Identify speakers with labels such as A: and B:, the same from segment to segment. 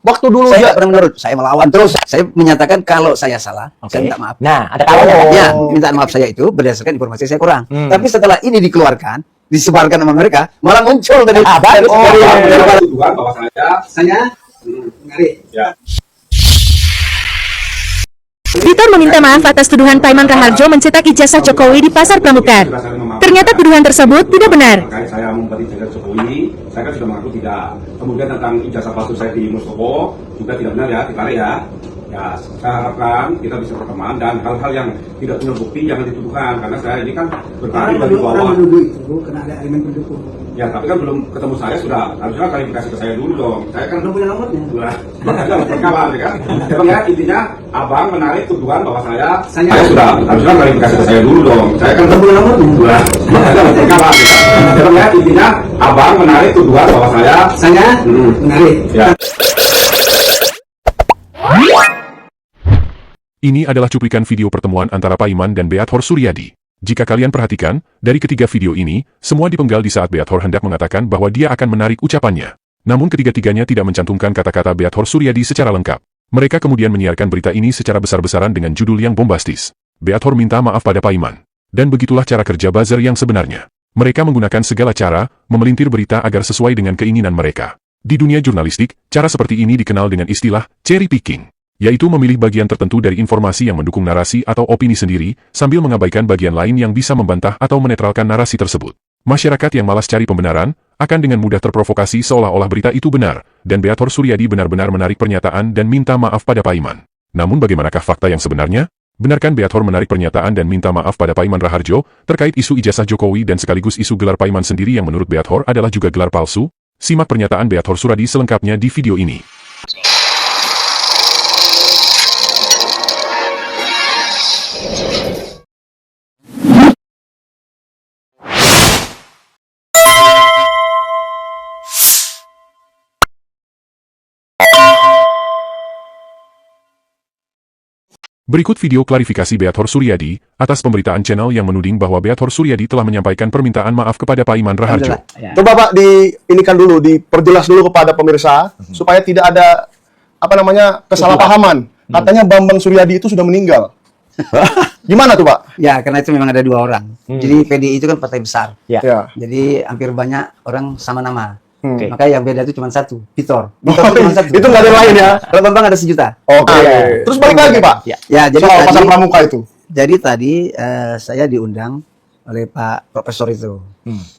A: Waktu dulu
B: saya
A: dia
B: pernah menurut, saya melawan terus. Saya menyatakan kalau saya salah, saya minta maaf.
C: Nah, ada kalau
B: Ya, minta maaf saya itu berdasarkan informasi saya kurang. Tapi setelah ini dikeluarkan, disebarkan sama mereka, malah muncul dari
D: tuduhan bahwa saya menarik. Ya.
E: Victor meminta maaf atas tuduhan Paiman Raharjo mencetak ijazah Jokowi di Pasar Pramuka. Ternyata tuduhan tersebut tidak benar.
D: Terkait saya memberi ijazah Jokowi, saya kan sudah mengaku tidak. Kemudian tentang ijazah palsu saya di Mustopo juga tidak benar ya, ditarik ya. Ya, saya harapkan kita bisa berteman dan hal-hal yang tidak punya bukti jangan dituduhkan karena saya ini kan berkarir dari bawah.
F: Itu karena ada elemen pendukung.
D: Ya, tapi kan belum ketemu saya sudah harusnya klarifikasi ke saya dulu dong. Saya kan
F: Belum punya nomornya.
D: makanya berkawan ya kan. Ya, intinya abang menarik tuduhan bahwa saya sudah harusnya klarifikasi ke saya dulu dong. Saya kan
F: Belum punya nomornya.
D: makanya berkawan ya kan. Ya, intinya abang menarik tuduhan bahwa saya
F: Menarik.
D: ya.
G: Ini adalah cuplikan video pertemuan antara Paiman dan Beathor Suryadi. Jika kalian perhatikan, dari ketiga video ini, semua dipenggal di saat Beathor hendak mengatakan bahwa dia akan menarik ucapannya. Namun ketiga-tiganya tidak mencantumkan kata-kata Beathor Suryadi secara lengkap. Mereka kemudian menyiarkan berita ini secara besar-besaran dengan judul yang bombastis. Beathor minta maaf pada Paiman. Dan begitulah cara kerja buzzer yang sebenarnya. Mereka menggunakan segala cara, memelintir berita agar sesuai dengan keinginan mereka. Di dunia jurnalistik, cara seperti ini dikenal dengan istilah cherry picking, yaitu memilih bagian tertentu dari informasi yang mendukung narasi atau opini sendiri, sambil mengabaikan bagian lain yang bisa membantah atau menetralkan narasi tersebut. Masyarakat yang malas cari pembenaran, akan dengan mudah terprovokasi seolah-olah berita itu benar, dan Beathor Suryadi benar-benar menarik pernyataan dan minta maaf pada Paiman. Namun bagaimanakah fakta yang sebenarnya? Benarkan Beathor menarik pernyataan dan minta maaf pada Paiman Raharjo, terkait isu ijazah Jokowi dan sekaligus isu gelar Paiman sendiri yang menurut Beathor adalah juga gelar palsu? Simak pernyataan Beathor Suryadi selengkapnya di video ini. Berikut video klarifikasi Beathor Suryadi atas pemberitaan channel yang menuding bahwa Beathor Suryadi telah menyampaikan permintaan maaf kepada Paiman Raharjo.
A: coba Pak diinikan dulu, diperjelas dulu kepada pemirsa supaya tidak ada kesalahpahaman. Katanya Bambang Suryadi itu sudah meninggal. Gimana tuh Pak?
B: Ya, karena itu memang ada dua orang. Jadi PDI itu kan partai besar.
C: Ya.
A: Ya.
B: Jadi hampir banyak orang sama nama.
C: Oke.
B: Maka yang beda itu cuma satu, Victor. Victor itu cuma satu.
A: Itu nggak ada yang lain ya?
B: Kalau Bambang ada 1 juta.
A: Oke. Terus balik lagi Pak.
C: Ya.
B: Ya, jadi
A: Soal Pasar
B: tadi,
A: Pramuka itu.
B: jadi tadi saya diundang oleh Pak Profesor itu.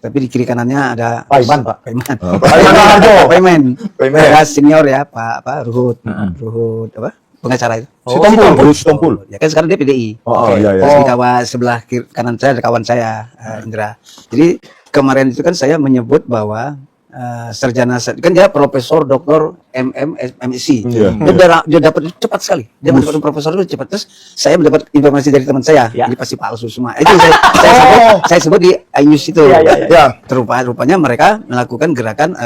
B: Tapi di kiri kanannya ada
C: Paiman, Pak.
B: Paiman.
A: Paiman Raharjo.
B: Paiman.
A: Paiman.
B: Ada senior ya, Pak Ruhut. Ruhut apa? Pengacara itu.
A: Si Tompul.
B: Tompul. Ya kan sekarang dia PDI.
A: Oh, iya.
B: Terus di sebelah kanan saya ada kawan saya, Indra. Jadi kemarin itu kan saya menyebut bahwa sarjana kan dia profesor doktor MSc. Dia dapat cepat sekali. Dia mendapat profesor itu cepat. Terus saya mendapat informasi dari teman saya.
C: Ya.
B: Ini pasti palsu semua. Itu saya sebut di iNews itu.
A: Ya.
B: Rupanya mereka melakukan gerakan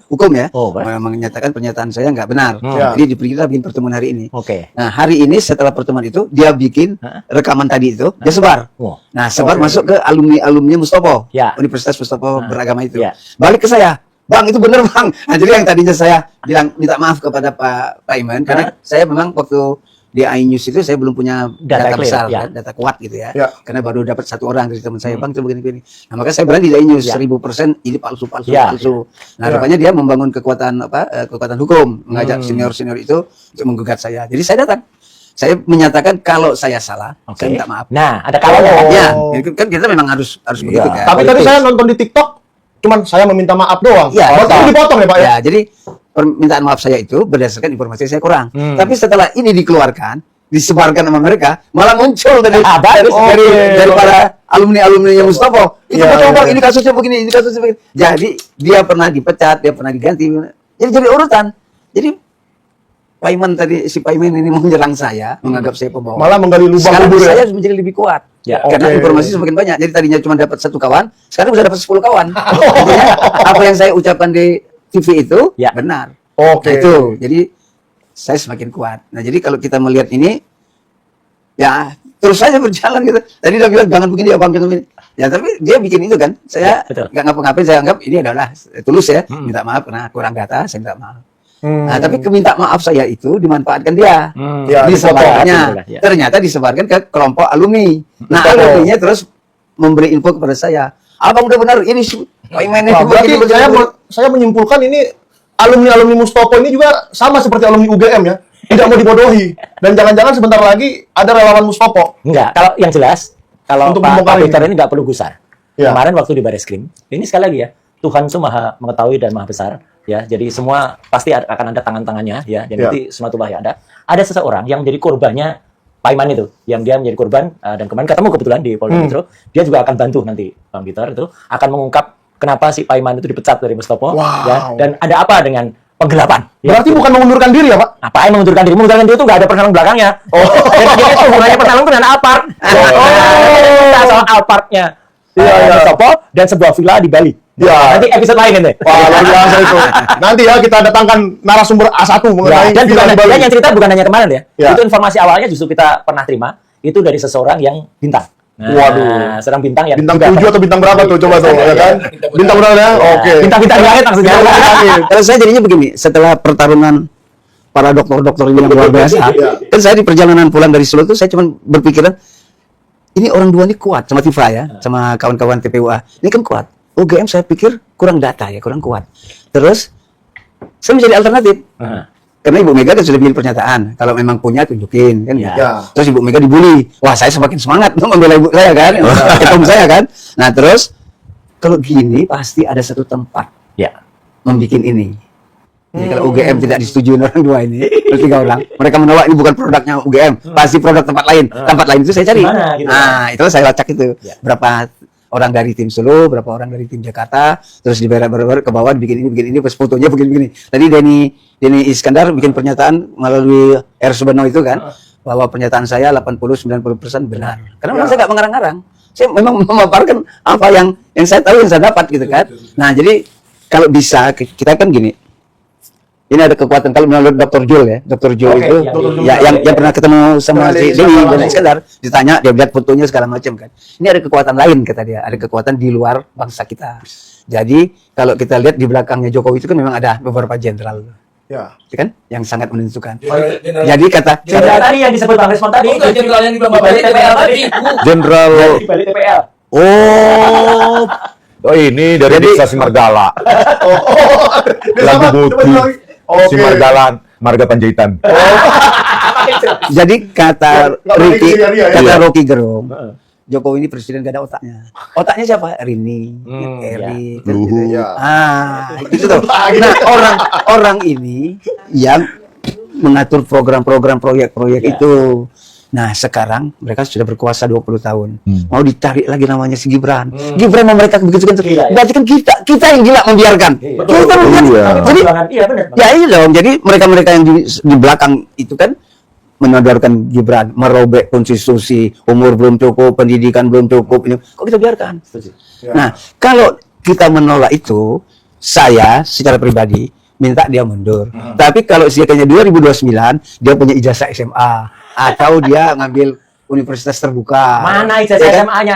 B: hukum ya.
C: Baik.
B: Menyatakan pernyataan saya nggak benar.
A: Ya.
B: Jadi kita bikin pertemuan hari ini.
C: Oke.
B: Nah, hari ini setelah pertemuan itu dia bikin rekaman tadi itu, dia sebar.
C: Wah.
B: Nah, sebar masuk ke alumni Mustopo,
C: Ya.
B: Universitas Mustopo beragama itu.
C: Ya.
B: Balik ke saya, Bang itu benar Bang. Nah, jadi yang tadinya saya bilang minta maaf kepada Pak Paiman karena saya memang waktu di iNews itu saya belum punya
C: Data
B: data
C: clear,
B: besar,
C: ya.
B: data kuat gitu ya.
A: Ya.
B: Karena baru dapat 1 orang dari teman saya, Bang itu begini-begini. Nah, maka saya berani di iNews 1000% ini palsu.
C: Ya.
B: Nah, rupanya dia membangun kekuatan kekuatan hukum, mengajak senior-senior itu untuk menggugat saya. Jadi saya datang. Saya menyatakan kalau saya salah, saya minta maaf.
C: Nah, ada kalau
B: Ya, kan kita memang harus begitu kan.
A: Tapi tadi saya nonton di TikTok, cuman saya meminta maaf doang.
B: Iya,
A: Tapi dipotong ya Pak ya?
B: Ya, jadi permintaan maaf saya itu berdasarkan informasi saya kurang. Tapi setelah ini dikeluarkan, disebarkan sama mereka, malah muncul dari para alumni Mustopo. Itu betul Bang, ini kasusnya begini, ini kasusnya begini. Jadi dia pernah dipecat, dia pernah diganti. Jadi urutan. Jadi si Paiman ini mau menyerang saya, menganggap saya pembohong.
A: Malah menggali lubang
B: sekarang
A: kubur ya?
B: saya menjadi lebih kuat.
C: Ya,
B: Karena informasi semakin banyak. Jadi tadinya cuma dapat 1 kawan, sekarang bisa dapat 10 kawan. Artinya, apa yang saya ucapkan di TV itu
C: Ya.
B: benar.
A: Oke.
B: Nah, itu. Jadi saya semakin kuat. Nah, jadi kalau kita melihat ini ya terus saja berjalan gitu. Tadi dia bilang jangan begini ya Bang, jangan begini. Ya tapi dia bikin itu kan. Saya
C: betul.
B: nggak ngapa-ngapain, saya anggap ini adalah tulus ya. Minta maaf karena kurang data, saya minta maaf. Nah, tapi keminta maaf saya itu dimanfaatkan dia.
A: Ya,
B: Disebarkannya.
C: ya.
B: Ternyata disebarkan ke kelompok alumni. Nah,
A: Mustopo.
B: alumninya terus memberi info kepada saya. Abang udah benar ini Paiman ini
A: Wah, berarti
B: begini.
A: saya menyimpulkan ini alumni Mustopo ini juga sama seperti alumni UGM ya. Tidak mau dibodohi. Dan jangan-jangan sebentar lagi ada relawan Mustopo.
C: Enggak, kalau yang jelas, kalau
A: Untuk
C: Pak
A: membongkar
C: Peter
A: ini.
C: ini nggak perlu gusar.
A: Ya.
C: Kemarin waktu di Bareskrim, ini sekali lagi ya, Tuhan itu maha mengetahui dan maha besar, ya. Jadi semua pasti akan ada tangan-tangannya, ya. Dan
A: Ya.
C: nanti sunatullah ya ada. Ada seseorang yang menjadi korbannya Paiman itu, yang dia menjadi korban dan kemarin ketemu kebetulan di Polda Metro, dia juga akan bantu nanti Bang Peter itu akan mengungkap kenapa si Paiman itu dipecat dari Mustopo,
A: Wow.
C: ya. Dan ada apa dengan penggelapan? Ya.
A: Berarti bukan mengundurkan diri ya, Pak?
C: Ngapain mengundurkan diri? Mengundurkan diri itu nggak ada persoalan belakangnya. Jadi itu hubungannya persoalan itu dengan Alphard. Kita soal Alphardnya. Mustopo dan sebuah villa di Bali.
A: Ya.
C: Nanti episode lain ini.
A: Wah, luar biasa itu. Nanti ya kita datangkan narasumber A1 mengenai
C: Dan bukan,
A: Villa di Bali.
C: dan yang cerita bukan hanya kemarin ya.
A: Ya.
C: Itu informasi awalnya justru kita pernah terima. Itu dari seseorang yang bintang.
A: Waduh.
C: Seorang bintang yang
A: Bintang
C: juga-
A: 7 atau bintang berapa tuh? Coba tuh, ya kan? Bintang berapa ya? Oke.
C: Bintang-bintang banget maksudnya.
B: Kalau saya jadinya begini, setelah pertarungan para dokter-dokter ini yang luar biasa, kan saya di perjalanan pulang dari Solo itu saya cuma berpikiran, ini orang dua ini kuat sama Tifa ya, sama kawan-kawan TPUA. Ini kan kuat. UGM saya pikir kurang data ya, kurang kuat. Terus saya menjadi alternatif. Karena Ibu Mega kan sudah bikin pernyataan, kalau memang punya tunjukin kan.
C: Ya.
B: gitu. Terus Ibu Mega dibully. Wah, saya semakin semangat untuk membela ibu saya kan, ketum saya kan. Nah, terus kalau gini pasti ada satu tempat
C: Ya.
B: membuat ini. Jadi kalau UGM tidak disetujui orang dua ini, bertiga orang, mereka menolak ini bukan produknya UGM, pasti produk tempat lain. Tempat lain itu saya cari.
C: Gimana gitu?
B: Nah, itu saya lacak itu.
C: Ya.
B: Berapa orang dari tim Solo, berapa orang dari tim Jakarta, terus diberak-berak ke bawah, bikin ini, pas fotonya begini. Tadi Denny Iskandar bikin pernyataan melalui R. Subano itu kan, bahwa pernyataan saya 80-90% benar. Karena memang saya nggak mengarang-arang. Saya memang memaparkan apa yang saya tahu, yang saya dapat gitu kan. Nah, jadi kalau bisa kita kan gini. Ini ada kekuatan kalau menurut Dr. Jul ya. Dr. Jul
C: Oke,
B: itu yang pernah ketemu sama si Denny Iskandar, ditanya, dia lihat fotonya segala macam kan. Ini ada kekuatan lain kata dia, ada kekuatan di luar bangsa kita. Jadi kalau kita lihat di belakangnya Jokowi itu kan memang ada beberapa jenderal.
A: Ya.
B: Ya kan? Yang sangat menentukan. Jadi kata
C: Jenderal tadi yang disebut Bang Resmon tadi.
F: Bukan jenderal yang dibilang
C: Di balik
F: Bapak
C: TPL tadi.
H: Jenderal.
C: Di balik TPL.
H: Oh ini dari
B: Jadi-
H: Desa Simargala. Lagu Boti.
A: Oke.
H: Simargala, Marga Panjaitan.
B: jadi kata
A: Nggak balik
B: Ricky,
A: ke dia, ya?
B: kata
H: Iya.
B: Rocky Gerung, Jokowi ini presiden gak ada otaknya. Otaknya siapa? Rini, Eri, kan gitu.
H: Luhut.
A: Ya.
B: Itu tuh. Nah, orang ini yang mengatur program-program proyek-proyek itu. Nah, sekarang mereka sudah berkuasa 20 tahun. Mau ditarik lagi namanya si Gibran. Gibran mau mereka begitu kan.
C: Gila, ya.
B: Berarti kan kita yang gila membiarkan. Kita membiarkan.
H: Iya.
B: Jadi
C: Iya benar.
B: ya iya dong. Jadi mereka-mereka yang di belakang itu kan menodorkan Gibran, merobek konstitusi, umur belum cukup, pendidikan belum cukup, ini kok kita biarkan? Nah, kalau kita menolak itu, saya secara pribadi minta dia mundur. Tapi kalau sekiranya 2029 dia punya ijazah SMA atau dia ngambil universitas terbuka.
C: Mana ijazah
B: Ya kan?
C: SMA-nya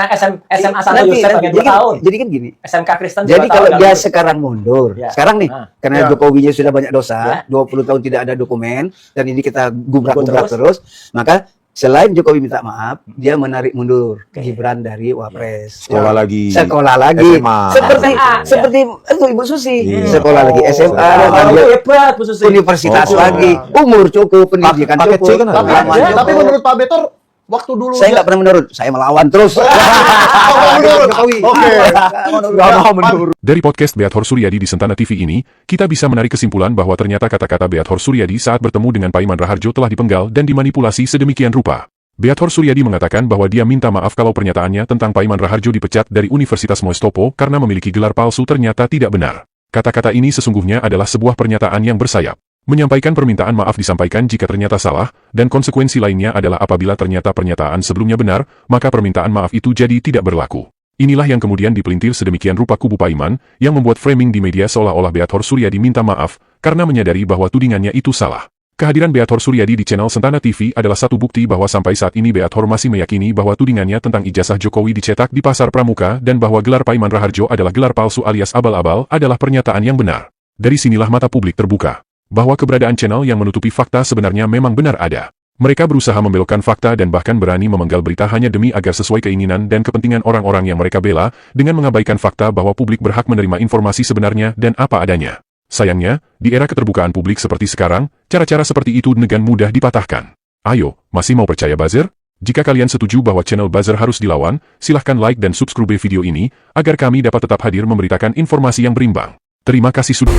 C: SMA 1
B: Nanti-
C: Yusuf pakai 2
B: jadi kan-
C: tahun.
B: Jadi kan gini.
C: SMK Kristen 2
B: Jadi
C: tahun,
B: kalau
C: nggak
B: dia
C: lulus.
B: sekarang mundur,
C: Ya.
B: sekarang nih,
C: Ah.
B: karena
A: Ya.
B: Jokowinya sudah banyak dosa,
C: Ya.
B: 20 tahun tidak ada dokumen, dan ini kita gubrak-gubrak
C: Terus?
B: terus, maka selain Jokowi minta maaf, dia menarik mundur Gibran dari Wapres.
H: Sekolah lagi.
B: Sekolah lagi.
H: SMA.
B: Seperti
C: SMA,
B: seperti itu Ibu Susi.
H: Iya.
B: Sekolah lagi SMA,
C: Oh,
B: ambil
C: hebat Bu Susi.
B: universitas
H: Oh.
B: lagi, umur cukup, pendidikan
H: Paket C
B: cukup.
H: kan ada.
B: pengalaman
A: Tapi,
B: cukup.
A: tapi menurut Pak Betor, waktu dulu
B: saya nggak pernah menurut, saya melawan terus.
A: menurut.
B: Jokowi.
A: Oke.
B: Nggak mau menurut.
G: Dari podcast Beathor Suryadi di Sentana TV ini, kita bisa menarik kesimpulan bahwa ternyata kata-kata Beathor Suryadi saat bertemu dengan Paiman Raharjo telah dipenggal dan dimanipulasi sedemikian rupa. Beathor Suryadi mengatakan bahwa dia minta maaf kalau pernyataannya tentang Paiman Raharjo dipecat dari Universitas Mustopo karena memiliki gelar palsu ternyata tidak benar. Kata-kata ini sesungguhnya adalah sebuah pernyataan yang bersayap. Menyampaikan permintaan maaf disampaikan jika ternyata salah, dan konsekuensi lainnya adalah apabila ternyata pernyataan sebelumnya benar, maka permintaan maaf itu jadi tidak berlaku. Inilah yang kemudian dipelintir sedemikian rupa kubu Paiman, yang membuat framing di media seolah-olah Beathor Suryadi minta maaf, karena menyadari bahwa tudingannya itu salah. Kehadiran Beathor Suryadi di channel Sentana TV adalah satu bukti bahwa sampai saat ini Beathor masih meyakini bahwa tudingannya tentang ijazah Jokowi dicetak di Pasar Pramuka dan bahwa gelar Paiman Raharjo adalah gelar palsu alias abal-abal adalah pernyataan yang benar. Dari sinilah mata publik terbuka. bahwa keberadaan channel yang menutupi fakta sebenarnya memang benar ada. Mereka berusaha membelokkan fakta dan bahkan berani memenggal berita hanya demi agar sesuai keinginan dan kepentingan orang-orang yang mereka bela, dengan mengabaikan fakta bahwa publik berhak menerima informasi sebenarnya dan apa adanya. Sayangnya, di era keterbukaan publik seperti sekarang, cara-cara seperti itu dengan mudah dipatahkan. Ayo, masih mau percaya buzzer? Jika kalian setuju bahwa channel buzzer harus dilawan, silahkan like dan subscribe video ini, agar kami dapat tetap hadir memberitakan informasi yang berimbang. Terima kasih sudah